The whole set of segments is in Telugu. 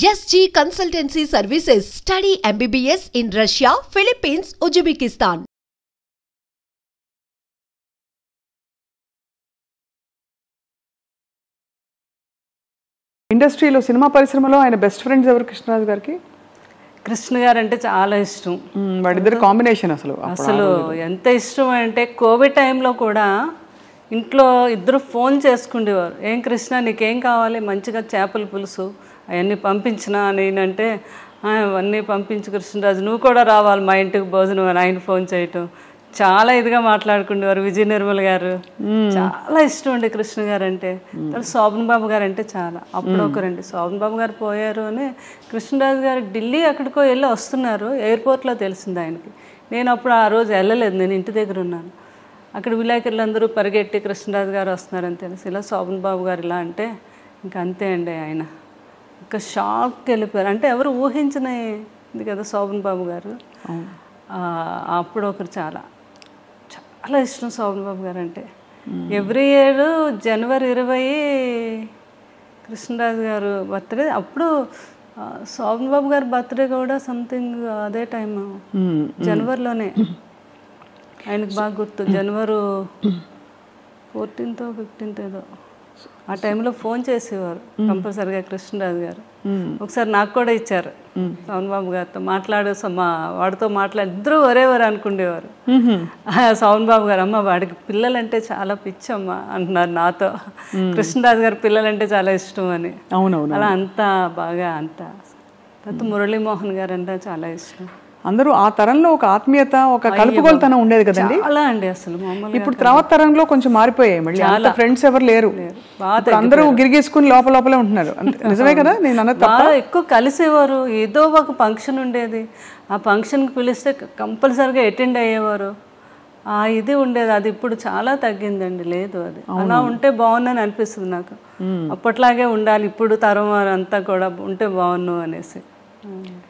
SG Consultancy Services. Study MBBS in Russia, Philippines, Uzbekistan. ఇండస్ట్రీలో సినిమా పరిశ్రమలో ఆయన బెస్ట్ ఫ్రెండ్స్ ఎవరు కృష్ణరాజు గారికి? కృష్ణ గారు అంటే చాలా ఇష్టం. వాడిద్దరు కాంబినేషన్ అసలు ఎంత ఇష్టం అంటే కోవిడ్ టైంలో కూడా ఇంట్లో ఇద్దరు ఫోన్ చేసుకుండేవారు. ఏం కృష్ణ నీకేం కావాలి, మంచిగా చేపల పులుసు అవన్నీ పంపించినా నేనంటే అవన్నీ పంపించు కృష్ణరాజు, నువ్వు కూడా రావాలి మా ఇంటికి భోజనం అని ఆయన ఫోన్ చేయటం. చాలా ఇదిగా మాట్లాడుకునేవారు. విజయ నిర్మల్ గారు చాలా ఇష్టం అండి కృష్ణ గారు అంటే. శోభన్ బాబు గారు అంటే చాలా. అప్పుడు ఒకరండి శోభన్ బాబు గారు పోయారు అని కృష్ణరాజు గారు ఢిల్లీ ఎక్కడికో వెళ్ళి వస్తున్నారు, ఎయిర్పోర్ట్లో తెలిసింది ఆయనకి. నేను అప్పుడు ఆ రోజు వెళ్ళలేదు, నేను ఇంటి దగ్గర ఉన్నాను. అక్కడ విలేకరులు అందరూ పరిగెట్టి కృష్ణరాజు గారు వస్తున్నారని తెలిసి ఇలా శోభన్ బాబు గారు ఇలా అంటే ఇంకా అంతే అండి, ఆయన ఇంకా షాక్కి వెళ్ళిపోయారు. అంటే ఎవరు ఊహించినది కదా శోభన్ బాబు గారు. అప్పుడు ఒకరు చాలా చాలా ఇష్టం శోభన్ బాబు గారు అంటే. ఎవ్రీ ఇయర్ జనవరి 20 కృష్ణరాజు గారు బర్త్డే. అప్పుడు శోభన్ బాబు గారి బర్త్డే కూడా సంథింగ్ అదే టైం జనవరిలోనే. ఆయనకు బాగా గుర్తు, జనవరి 14th or 15th ఏదో ఆ టైంలో ఫోన్ చేసేవారు కంపల్సరిగా కృష్ణరాజు గారు. ఒకసారి నాకు కూడా ఇచ్చారు శోభన్ బాబు గారితో వాడితో ఇద్దరు ఒరేవారు అనుకునేవారు. శోభన్ బాబు గారు అమ్మ వాడికి పిల్లలంటే చాలా పిచ్చమ్మ అంటున్నారు నాతో. కృష్ణరాజు గారు పిల్లలంటే చాలా ఇష్టం అని. అలా అంతా బాగా అంతా. తర్వాత మురళీమోహన్ గారు అంటే చాలా ఇష్టం. అందరూ ఆ తరంలో ఒక ఆత్మీయత, ఒక కలుపుగోలుతనం ఉండేది కదండి. అలా అండి అసలు ఇప్పుడు తర్వాత తరంలో కొంచెం మారిపోయాయి. మళ్ళీ అంత ఫ్రెండ్స్ ఎవరు లేరు, అందరూ గిరిగేసుకుని లోపలే ఉంటున్నారు. నిజమే కదా? నేను అన్నది బాగా ఎక్కువ కలిసేవారు. ఏదో ఒక ఫంక్షన్ ఉండేది, ఆ ఫంక్షన్కి పిలిస్తే కంపల్సరిగా అటెండ్ అయ్యేవారు. ఇది ఉండేది. అది ఇప్పుడు చాలా తగ్గిందండి. లేదు, అది అలా ఉంటే బాగుందని అనిపిస్తుంది నాకు. అప్పట్లాగే ఉండాలి ఇప్పుడు తరం అంతా కూడా ఉంటే బాగున్నావు అనేసి.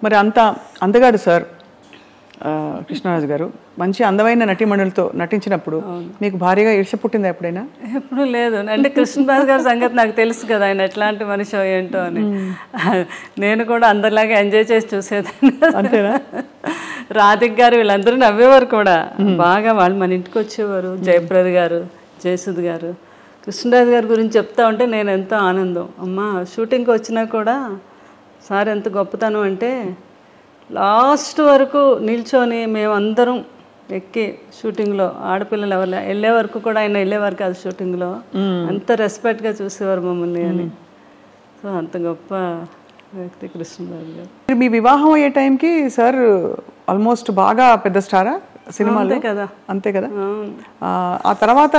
మరి అంత అందగాడు సార్ కృష్ణరాజు గారు, మంచి అందమైన నటీమణులతో నటించినప్పుడు మీకు భారీగా ఈర్ష్య పుట్టిందా ఎప్పుడైనా? ఎప్పుడు లేదు. అంటే కృష్ణరాజు గారి సంగతి నాకు తెలుసు కదా, ఆయన ఎట్లాంటి మనిషి ఏంటో అని. నేను కూడా అందరిలాగా ఎంజాయ్ చేసి చూసేదాన్ని. అంతేనా? రాధిక్ గారు వీళ్ళందరూ నవ్వేవారు కూడా బాగా. వాళ్ళు మన ఇంటికి వచ్చేవారు. జయప్రద గారు, జయసుద్ గారు. కృష్ణరాజు గారి గురించి చెప్తా ఉంటే నేను ఎంతో ఆనందం. అమ్మ షూటింగ్కి వచ్చినా కూడా సార్ ఎంత గొప్పతనం అంటే లాస్ట్ వరకు నిల్చొని మేమందరం ఎక్కి షూటింగ్లో ఆడపిల్లలు ఎవరు వెళ్ళే వరకు కూడా ఆయన వెళ్ళేవారు కాదు షూటింగ్లో. అంత రెస్పెక్ట్గా చూసేవారు మమ్మల్ని అని. సో అంత గొప్ప వ్యక్తి కృష్ణరాజు గారు. మీ వివాహం అయ్యే టైంకి సార్ ఆల్మోస్ట్ బాగా పెద్ద స్టారా సినిమాలో కదా? అంతే కదా. ఆ తర్వాత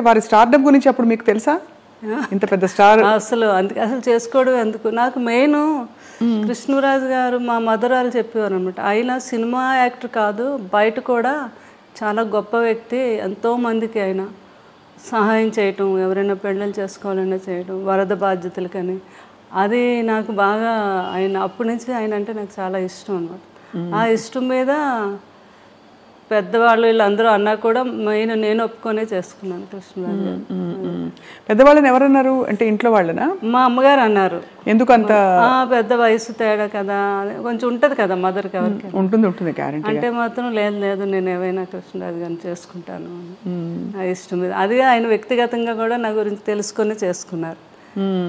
వారి స్టార్డమ్ గురించి అప్పుడు మీకు తెలుసా? ఇంత పెద్ద స్టార్ అసలు చేసుకోవడం ఎందుకు. నాకు మెయిన్ కృష్ణరాజు గారు మా మదరాలు చెప్పేవారు అనమాట. ఆయన సినిమా యాక్టర్ కాదు, బయట కూడా చాలా గొప్ప వ్యక్తి. ఎంతోమందికి ఆయన సహాయం చేయటం, ఎవరైనా పెళ్ళిళ్ళు చేసుకోవాలన్నా చేయటం, వరద బాధ్యతలకని. అది నాకు బాగా ఆయన అప్పటి నుంచి ఆయన అంటే నాకు చాలా ఇష్టం అనమాట. ఆ ఇష్టం మీద పెద్దవాళ్ళు వీళ్ళందరూ అన్నా కూడా మెయిన్ నేను ఒప్పుకొనే చేసుకున్నాను కృష్ణరాజు గారు. పెద్దవాళ్ళని ఎవరన్నారు అంటే ఇంట్లో వాళ్ళనా? మా అమ్మగారు అన్నారు. ఎందుకంత పెద్ద వయసు తేడా కదా, కొంచెం ఉంటుంది కదా మదర్కి, ఎవరికి ఉంటుంది గ్యారెంటీ అంటే మాత్రం లేదు నేను ఏమైనా కృష్ణరాజు గారిని చేసుకుంటాను ఆ ఇష్టం మీద. అది ఆయన వ్యక్తిగతంగా కూడా నా గురించి తెలుసుకొని చేసుకున్నారు.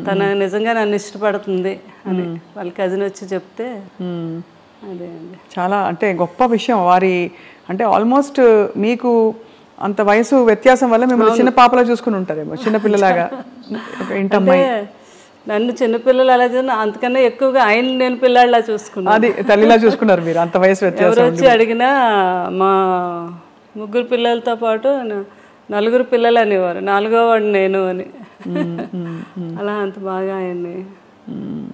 తన నిజంగా నన్ను ఇష్టపడుతుంది అని వాళ్ళ కజిన్ వచ్చి చెప్తే అదే అండి చాలా అంటే గొప్ప విషయం. వారి అంటే ఆల్మోస్ట్ మీకు అంత వయసు వ్యత్యాసం వల్ల మిమ్మల్ని చిన్న పాపలా చూసుకుని ఉంటారేమో, చిన్నపిల్లలాగా. ఇంటమ్మాయి నన్ను చిన్నపిల్లలు అలా అంతకన్నా ఎక్కువగా ఆయన నేను పిల్లాడిలా చూసుకున్నాను. అది తల్లిలా చూసుకున్నారు మీరు, అంత వయసు వ్యత్యాసం. ఎవరు వచ్చి అడిగినా మా 3 పిల్లలతో పాటు 4 పిల్లలు అనేవారు, 4వ వాడు నేను అని. అలా అంత బాగా ఆయన్ని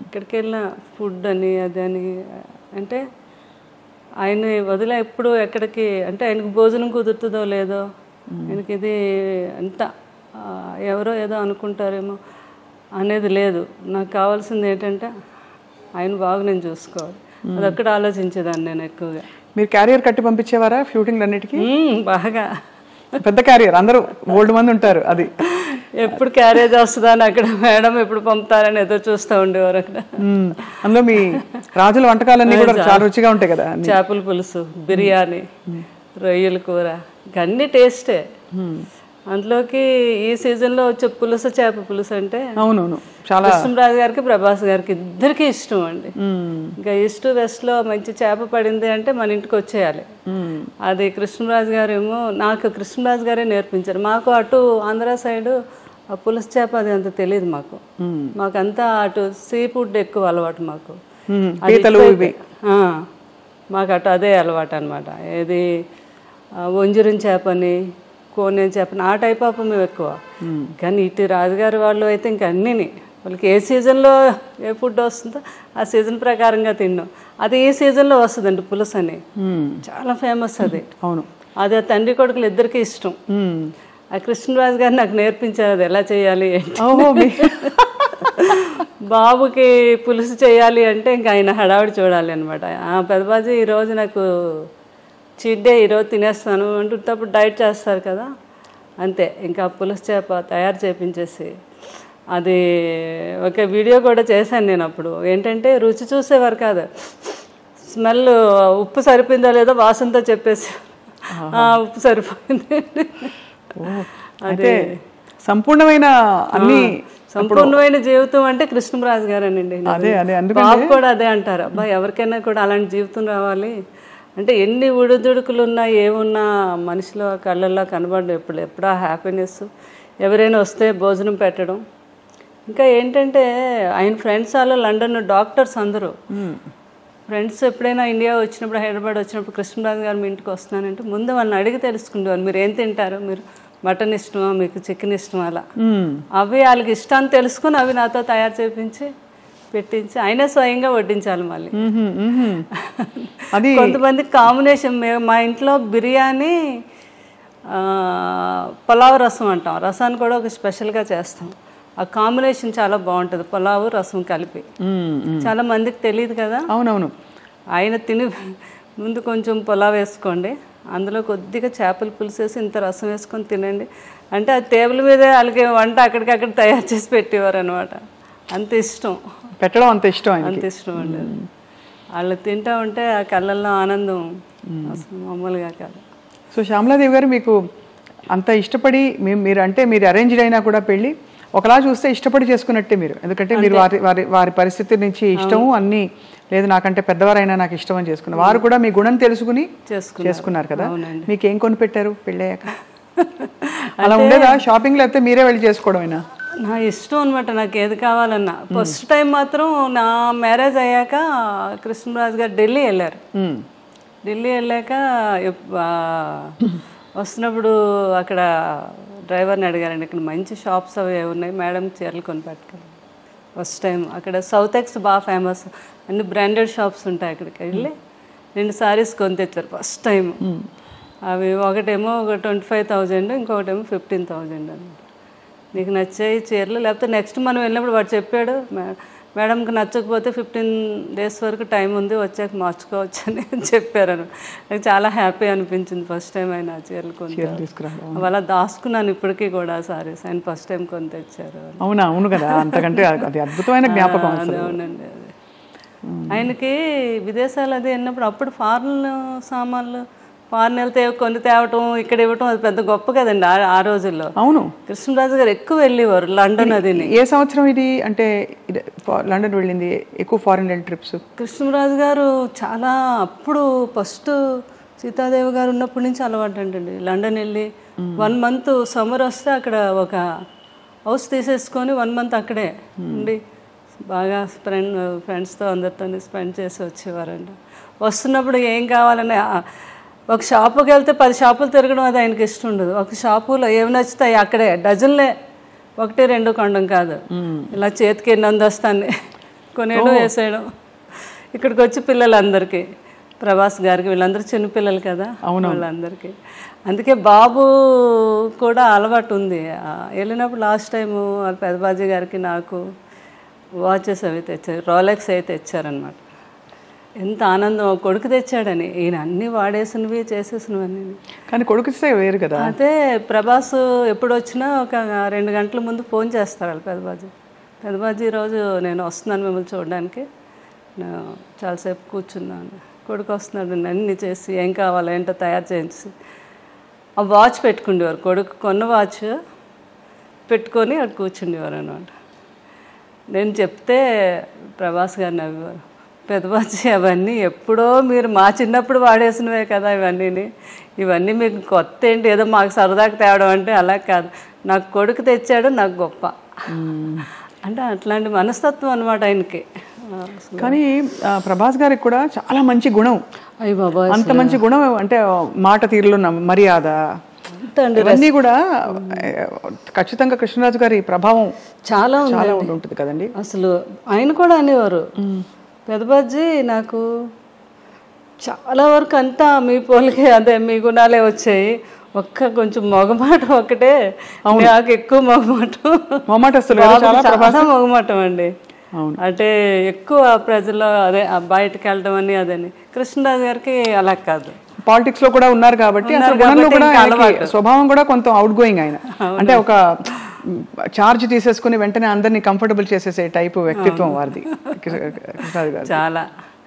ఇక్కడికి వెళ్ళిన ఫుడ్ అని అదని అంటే ఆయన వదిలే ఎప్పుడు ఎక్కడికి అంటే ఆయనకు భోజనం కుదురుతుందో లేదో, ఆయనకి ఇది అంత ఎవరో ఏదో అనుకుంటారేమో అనేది లేదు. నాకు కావాల్సింది ఏంటంటే ఆయన బాగా నేను చూసుకోవాలి, అదొక్కడ ఆలోచించేదాన్ని నేను ఎక్కువగా. మీరు క్యారియర్ కట్టి పంపించేవారా షూటింగ్ అన్నిటికీ? బాగా పెద్ద క్యారియర్, అందరూ ఓల్డ్ మంది ఉంటారు. అది ఎప్పుడు క్యారేజ్ వస్తుందా అని అక్కడ మేడం ఎప్పుడు పంపుతారని ఎదురు చూస్తూ ఉండేవారు అక్కడ. అందులో మీ రాజుల వంటకాలన్నీ కూడా చాలా రుచిగా ఉంటాయి కదా. చేపల పులుసు, బిర్యానీ, రొయ్యల కూర, అన్నీ టేస్టే. అందులోకి ఈ సీజన్లో వచ్చే పులుసు, చేప పులుసు అంటే అవునవును చాలా కృష్ణరాజు గారికి, ప్రభాస్ గారికి ఇద్దరికి ఇష్టం అండి. ఇంకా ఈస్ట్ వెస్ట్లో మంచి చేప పడింది అంటే మన ఇంటికి వచ్చేయాలి. అది కృష్ణరాజు గారు ఏమో, నాకు కృష్ణరాజు గారే నేర్పించారు. మాకు అటు ఆంధ్ర సైడు ఆ పులుసు చేప అది అంత తెలియదు మాకు. మాకంతా అటు సీ ఫుడ్ ఎక్కువ అలవాటు మాకు. మాకు అటు అదే అలవాటు అనమాట. ఏది వంజరం చేపని, కోనేం చేపని, ఆ టైప్ ఆఫ్ మేము ఎక్కువ. కానీ ఇటు రాజుగారి వాళ్ళు అయితే ఇంక అన్నీ వాళ్ళకి ఏ సీజన్లో ఏ ఫుడ్ వస్తుందో ఆ సీజన్ ప్రకారంగా తిన్నాం. అది ఈ సీజన్లో వస్తుందండి పులుసు అని, చాలా ఫేమస్ అది. అవును, అది ఆ తండ్రి కొడుకులు ఇద్దరికి ఇష్టం. ఆ కృష్ణరాజు గారు నాకు నేర్పించారు అది ఎలా చేయాలి. బాబుకి పులుసు చేయాలి అంటే ఇంకా ఆయన హడావిడి చూడాలి అనమాట. పెద్దబాజీ ఈరోజు నాకు చీట్ డే, ఈరోజు తినేస్తాను అంటున్నప్పుడు డైట్ చేస్తారు కదా, అంతే. ఇంకా పులుసు చేప తయారు చేయించేసి అది ఒక వీడియో కూడా చేశాను నేను. అప్పుడు ఏంటంటే రుచి చూసేవారు కాదు, స్మెల్ ఉప్పు సరిపోయిందా లేదో వాసనతో చెప్పేసి ఉప్పు సరిపోయింది. అదే సంపూర్ణమైన అన్ని సంపూర్ణమైన జీవితం అంటే కృష్ణరాజు గారేనండి. బాబు కూడా అదే అంటారు, అబ్బా ఎవరికైనా కూడా అలాంటి జీవితం రావాలి అంటే ఎన్ని ఉడుదుడుకులు ఉన్నా ఏమున్నా మనిషిలో కళ్ళల్లో కనబడడం ఎప్పుడా హ్యాపీనెస్. ఎవరైనా వస్తే భోజనం పెట్టడం. ఇంకా ఏంటంటే ఆయన ఫ్రెండ్స్ వాళ్ళు లండన్ డాక్టర్స్ అందరూ ఫ్రెండ్స్ ఎప్పుడైనా ఇండియా వచ్చినప్పుడు, హైదరాబాద్ వచ్చినప్పుడు కృష్ణరాజు గారు మీ ఇంటికి వస్తున్నానంటే ముందు వాళ్ళని అడిగి తెలుసుకుంటారు, మీరు ఏం తింటారు, మీరు మటన్ ఇష్టమా, మీకు చికెన్ ఇష్టమా, అలా అవి వాళ్ళకి ఇష్టాన్ని తెలుసుకుని అవి నాతో తయారు చేయించి పెట్టించి ఆయనే స్వయంగా వడ్డించాలి. మళ్ళీ కొంతమంది కాంబినేషన్, మా ఇంట్లో బిర్యానీ, పులావ్ రసం అంటాం, రసాన్ని కూడా ఒక స్పెషల్గా చేస్తాం. ఆ కాంబినేషన్ చాలా బాగుంటుంది, పులావు రసం కలిపి. చాలా మందికి తెలియదు కదా. అవునవును. ఆయన తిని ముందు కొంచెం పులావ్ వేసుకోండి, అందులో కొద్దిగా చేపల పులుసు వేసి ఇంత రసం వేసుకొని తినండి అంటే ఆ టేబుల్ మీదే వాళ్ళకి వంట అక్కడికక్కడ తయారు చేసి పెట్టేవారు అనమాట. అంత ఇష్టం పెట్టడం, అంత ఇష్టం, అంత ఇష్టం అండి. వాళ్ళు తింటూ ఉంటే ఆ కళ్ళల్లో ఆనందం అసలు మామూలుగా కాదు. సో శ్యామలాదేవి గారు, మీకు అంత ఇష్టపడి మీరు అంటే మీరు అరేంజ్డ్ అయినా కూడా పెళ్ళి ఒకలా చూస్తే ఇష్టపడి చేసుకున్నట్టే మీరు, ఎందుకంటే మీరు వారి పరిస్థితి నుంచి ఇష్టము అన్నీ లేదు, నాకంటే పెద్దవారైనా నాకు ఇష్టం అని చేసుకున్నారు. వారు కూడా మీ గుణం తెలుసుకుని చేసుకున్నారు కదా. మీకు ఏం కొని పెట్టారు పెళ్ళయ్యాక? అలా ఉండేదా షాపింగ్, లేకపోతే మీరే వెళ్ళి చేసుకోవడమేనా? నా ఇష్టం అనమాట, నాకు ఏది కావాలన్నా. ఫస్ట్ టైం మాత్రం నా మ్యారేజ్ అయ్యాక కృష్ణరాజు గారు ఢిల్లీ వెళ్ళారు. ఢిల్లీ వెళ్ళాక వస్తున్నప్పుడు అక్కడ డ్రైవర్ని అడిగారండి, ఇక్కడ మంచి షాప్స్ అవి ఉన్నాయి, మేడం చీరలు కొని పెట్టుకోవాలి. ఫస్ట్ టైం అక్కడ సౌత్ ఎక్స్ బాగా ఫేమస్, అన్ని బ్రాండెడ్ షాప్స్ ఉంటాయి. అక్కడికి వెళ్ళి 2 సారీస్ కొని తెచ్చారు ఫస్ట్ టైం. అవి ఒకటేమో 25,000, ఇంకొకటేమో 15,000 అనమాట. నీకు నచ్చాయి చీరలు, లేకపోతే నెక్స్ట్ మనం వెళ్ళినప్పుడు వాడు చెప్పాడు, మేడంకి నచ్చకపోతే 15 days వరకు టైం ఉంది, వచ్చాక మార్చుకోవచ్చు అని చెప్పారు. నాకు చాలా హ్యాపీ అనిపించింది ఫస్ట్ టైం ఆయన చీరలు కొని తీసుకురావడం. అలా దాచుకున్నాను ఇప్పటికీ కూడా సారీస్, ఆయన ఫస్ట్ టైం కొని తెచ్చారు. అవునా? అవును కదా, అంతకంటే అది అద్భుతమైన జ్ఞాపకం. అవునండి. అది ఆయనకి విదేశాలు అది వెళ్ళినప్పుడు అప్పుడు ఫారెన్ సామాన్లు, ఫారెన్ వెళ్తే కొన్ని తేవటం, ఇక్కడ ఇవ్వటం, అది పెద్ద గొప్ప కదండి ఆ రోజుల్లో. అవును, కృష్ణరాజు గారు ఎక్కువ వెళ్ళేవారు లండన్. అది ఏ సంవత్సరం ఇది అంటే లండన్ వెళ్ళింది ఎక్కువ ఫారెన్ ట్రిప్స్? కృష్ణరాజు గారు చాలా అప్పుడు ఫస్ట్ సీతాదేవి గారు ఉన్నప్పటి నుంచి అలవాటు అంటండి. లండన్ వెళ్ళి 1 month సమ్మర్ వస్తే అక్కడ ఒక హౌస్ తీసేసుకొని 1 month అక్కడే ఉండి బాగా ఫ్రెండ్స్తో అందరితో స్పెండ్ చేసి వచ్చేవారండి. వస్తున్నప్పుడు ఏం కావాలని ఒక షాపుకి వెళ్తే 10 షాపులు తిరగడం అది ఆయనకి ఇష్టం ఉండదు. ఒక షాపులో ఏమి నచ్చుతాయి అక్కడే డజన్లే, 1-2 కొనడం కాదు, ఇలా చేతికి ఎన్ని అందొస్తాన్ని కొనేయడం, వేసేయడం. ఇక్కడికి వచ్చి పిల్లలందరికీ, ప్రభాస్ గారికి, వీళ్ళందరూ చిన్నపిల్లలు కదా వాళ్ళందరికీ. అందుకే బాబు కూడా అలవాటు ఉంది. వెళ్ళినప్పుడు లాస్ట్ టైము వాళ్ళ పెద్దబాజీ గారికి నాకు వాచెస్ అవి తెచ్చారు, రోలెక్స్ అయితే తెచ్చారనమాట. ఎంత ఆనందం కొడుకు తెచ్చాడని. ఈయన అన్నీ వాడేసినవి చేసేసినవన్నీ. కానీ కొడుకు ఇస్తే వేరు కదా. అదే ప్రభాస్ ఎప్పుడు వచ్చినా ఒక 2 గంటల ముందు ఫోన్ చేస్తారు వాళ్ళు పెద్దబాజీ ఈరోజు నేను వస్తున్నాను మిమ్మల్ని చూడడానికి, నేను చాలాసేపు కూర్చున్నాను, కొడుకు వస్తున్నాడు, అన్నీ చేసి ఏం కావాలో ఏంటో తయారు చేసి ఆ వాచ్ పెట్టుకుండేవారు. కొడుకు కొన్న వాచ్ పెట్టుకొని అక్కడ కూర్చుండేవారు అనమాట. నేను చెప్తే ప్రభాస్ గారు నవ్వేవారు, పెద్దబాజీ అవన్నీ ఎప్పుడో మీరు మా చిన్నప్పుడు వాడేసినవే కదా ఇవన్నీ మీకు కొత్త ఏంటి, ఏదో మాకు సరదాగా తేవడం అంటే అలా కాదు, నాకు కొడుకు తెచ్చాడు నాకు గొప్ప అంటే అట్లాంటి మనస్తత్వం అనమాట ఆయనకి. కానీ ప్రభాస్ గారికి కూడా చాలా మంచి గుణం. అయ్య బాబా, అంత మంచి గుణం అంటే మాట తీరులో మర్యాద ఇవన్నీ కూడా ఖచ్చితంగా కృష్ణరాజు గారి ప్రభావం చాలా ఉంటుంది కదండి. అసలు ఆయన కూడా అనేవారు, పెద్దబాజీ నాకు చాలా వరకు అంతా మీ పోలికే, అదే మీ గుణాలే వచ్చాయి, కొంచెం మొగమాటం ఒకటే నాకు ఎక్కువ మొగమాటం అండి. అంటే ఎక్కువ ప్రజల్లో అదే బయటకు వెళ్ళడం అని అదని. కృష్ణరాజు గారికి అలా కాదు, పాలిటిక్స్ లో కూడా ఉన్నారు కాబట్టి స్వభావం కూడా కొంత అవుట్ గోయింగ్ ఆయన. అంటే ఒక చార్జ్ తీసేసుకుని వెంటనే అందరినీ కంఫర్టబుల్ చేసేసే టైపు వ్యక్తిత్వం వారిది కృష్ణరాజు గారు. చాలా